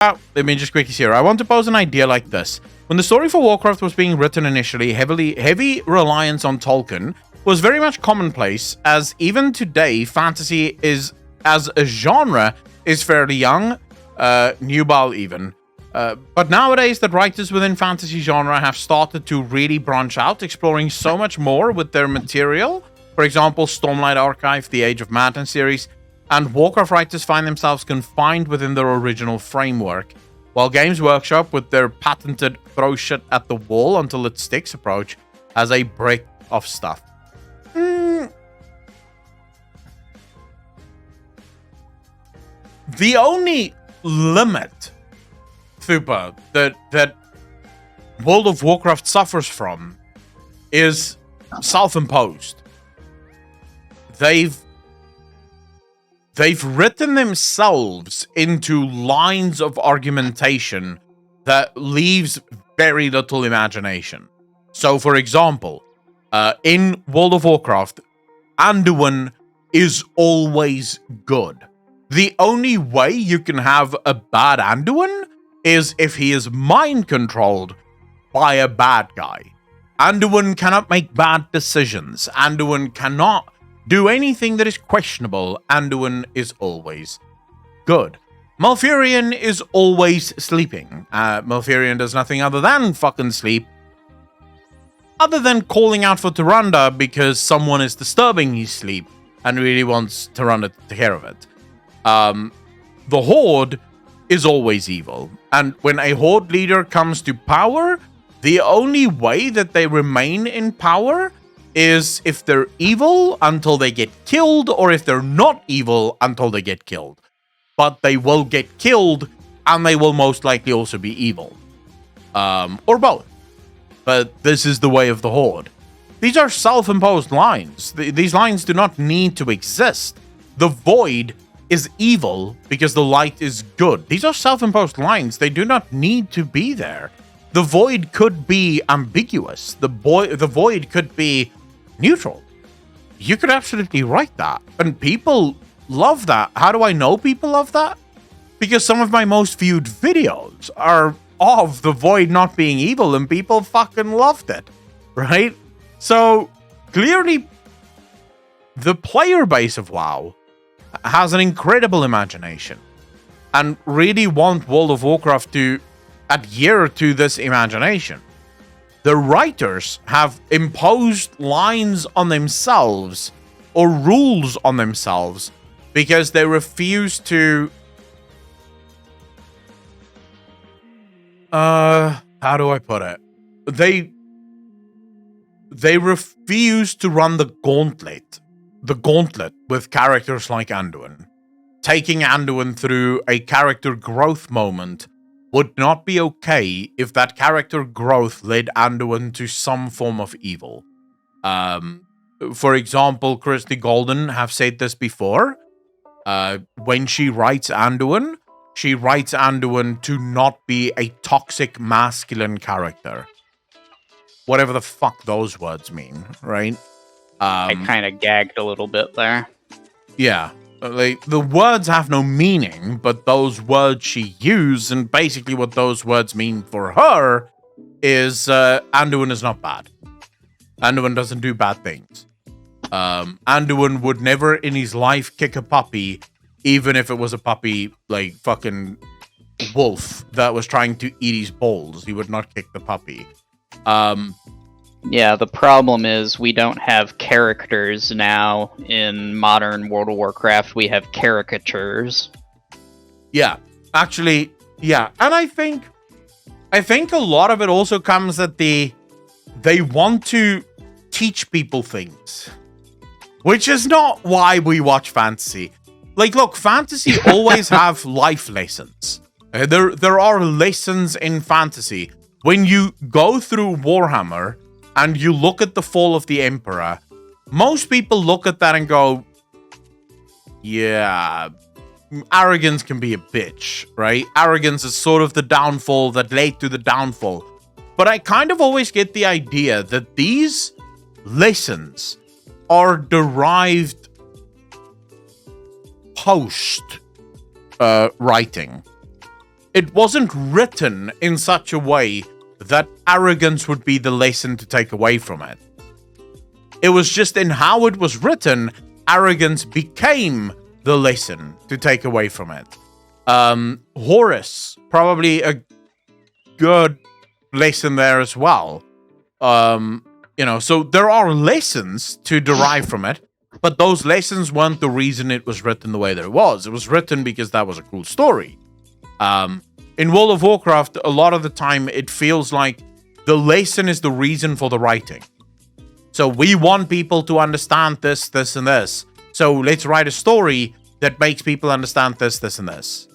Let me just quickly see here. I want to pose an idea like this. When the story for Warcraft was being written initially, heavy reliance on Tolkien was very much commonplace, as even today, fantasy is, as a genre, is fairly young, nubile even. But nowadays, the writers within fantasy genre have started to really branch out, exploring so much more with their material. For example, Stormlight Archive, the Age of Madness series, and Warcraft writers find themselves confined within their original framework, while Games Workshop, with their patented throw shit at the wall until it sticks approach, has a break of stuff. The only limit, Thupa, that World of Warcraft suffers from is self-imposed. They've written themselves into lines of argumentation that leaves very little imagination. So, for example, in World of Warcraft, Anduin is always good. The only way you can have a bad Anduin is if he is mind-controlled by a bad guy. Anduin cannot make bad decisions. Anduin cannot do anything that is questionable. Anduin is always good. Malfurion is always sleeping. Malfurion does nothing other than fucking sleep, other than calling out for Tyrande because someone is disturbing his sleep and really wants Tyrande to take care of it. The Horde is always evil. And when a Horde leader comes to power, the only way that they remain in power is if they're evil until they get killed, or if they're not evil until they get killed. But they will get killed, and they will most likely also be evil. Or both. But this is the way of the Horde. These are self-imposed lines. These lines do not need to exist. The Void is evil because the light is good. These are self-imposed lines. They do not need to be there. The Void could be ambiguous. The Void could be neutral. You could absolutely write that. And people love that. How do I know people love that? Because some of my most viewed videos are of the Void not being evil, and people fucking loved it. Right? So, clearly, the player base of WoW has an incredible imagination and really want World of Warcraft to adhere to this imagination. The writers have imposed lines on themselves or rules on themselves because they refuse to how do I put it? They refuse to run the gauntlet with characters like Anduin. Taking Anduin through a character growth moment would not be okay if that character growth led Anduin to some form of evil. For example, Christy Golden have said this before. When she writes Anduin to not be a toxic masculine character. Whatever the fuck those words mean, right? I kind of gagged a little bit there. Yeah. The words have no meaning, but those words she used, and basically what those words mean for her, is Anduin is not bad. Anduin doesn't do bad things. Anduin would never in his life kick a puppy, even if it was a puppy like fucking wolf that was trying to eat his balls. He would not kick the puppy. Yeah, the problem is we don't have characters now in modern World of Warcraft. We have caricatures. Yeah, actually, yeah. And I think a lot of it also comes that they want to teach people things, which is not why we watch fantasy. Like, look, fantasy always have life lessons. There are lessons in fantasy. When you go through Warhammer and you look at the fall of the Emperor, most people look at that and go, yeah, arrogance can be a bitch, right? Arrogance is sort of the downfall that led to the downfall. But I kind of always get the idea that these lessons are derived post writing. it wasn't written in such a way that arrogance would be the lesson to take away from it. It was just in how it was written, arrogance became the lesson to take away from it. Horus, probably a good lesson there as well. So there are lessons to derive from it, but those lessons weren't the reason it was written the way that it was. It was written because that was a cool story. In World of Warcraft, a lot of the time it feels like the lesson is the reason for the writing. So we want people to understand this, this, and this. So let's write a story that makes people understand this, this, and this.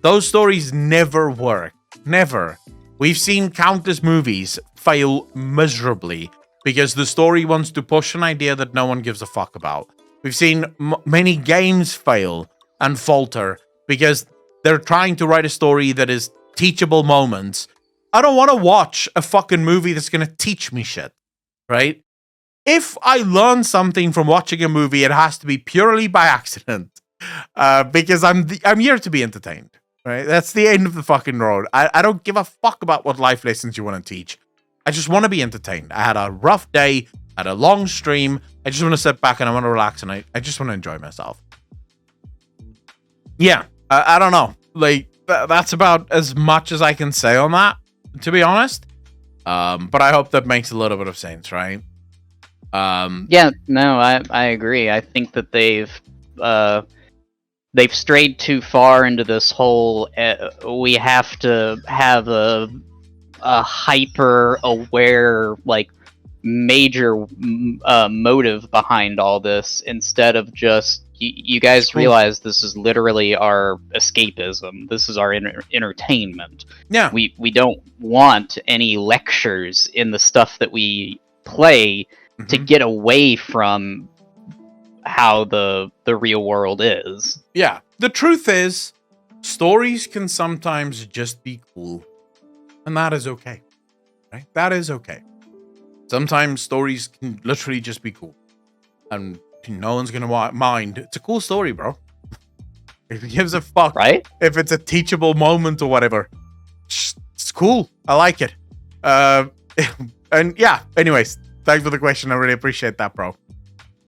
Those stories never work. Never. We've seen countless movies fail miserably because the story wants to push an idea that no one gives a fuck about. We've seen many games fail and falter because they're trying to write a story that is teachable moments. I don't want to watch a fucking movie that's going to teach me shit, right? If I learn something from watching a movie, it has to be purely by accident, because I'm here to be entertained, right? That's the end of the fucking road. I don't give a fuck about what life lessons you want to teach. I just want to be entertained. I had a rough day, I had a long stream. I just want to sit back and I want to relax and I just want to enjoy myself. Yeah, I don't know. Like, that's about as much as I can say on that, to be honest. But I hope that makes a little bit of sense, right? Yeah, no, I agree. I think that they've strayed too far into this whole we have to have a hyper aware, like, major motive behind all this, instead of just you guys realize this is literally our escapism. This is our entertainment. Yeah, we don't want any lectures in the stuff that we play to get away from how the real world is. Yeah, the truth is, stories can sometimes just be cool, and that is okay, right? That is okay. Sometimes stories can literally just be cool, and no one's gonna mind. It's a cool story, bro. If it gives a fuck, right? If it's a teachable moment or whatever, it's cool. I like it. And yeah. Anyways, thanks for the question. I really appreciate that, bro.